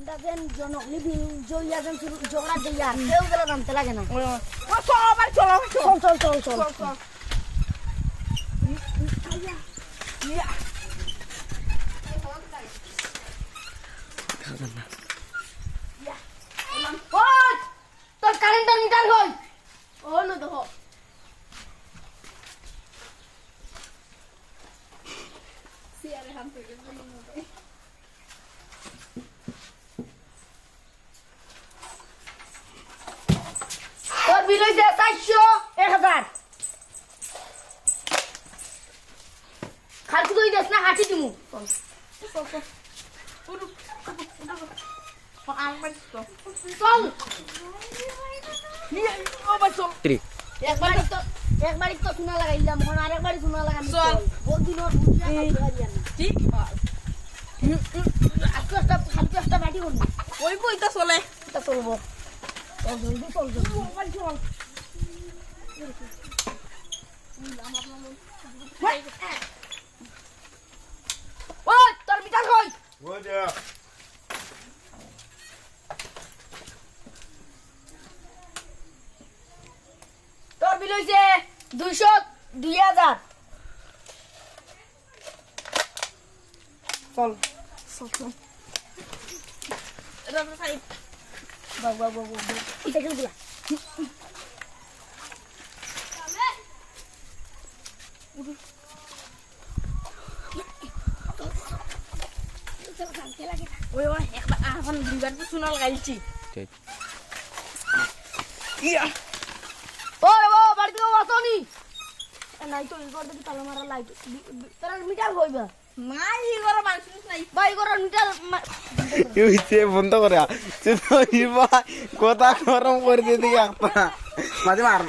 আমরা যেন জনক নিবি জইয়া যেন ঝগড়া দিয়া কেউ গেলে জানতে লাগে না। চল। তোর কারেন্টের মিটার কই? ওলো দেখো। তোর বিল হইছে 400 1000 খালতু দই দেস না হাঁটি দিমু চল একবারই তো শোনা লাগাইলাম এখন আরেকবারই শোনা লাগাম চল বলদিন ওর বুঝিয়া খাইয়া না ঠিক আজকে একটা বাটি করবি ওই বই তো চলে এটা চলবো চল ও তোর মিটার কই ওই যে তোর বিল হইছে 2000 চল সাইকেল গুলা ওই একবার এখন দুইবার তো শোনা লাগাইছি ওই ও বাড়িতে আসনি নাই তো ইগর দেখি তালা মারা লাইট তোর মিটার হইবা নাই ইগর মানুষ নাই ভাই ইগর মিটার ইউছে বন্ধ করে কথা গরম করে দিদি একটা মাঝে মার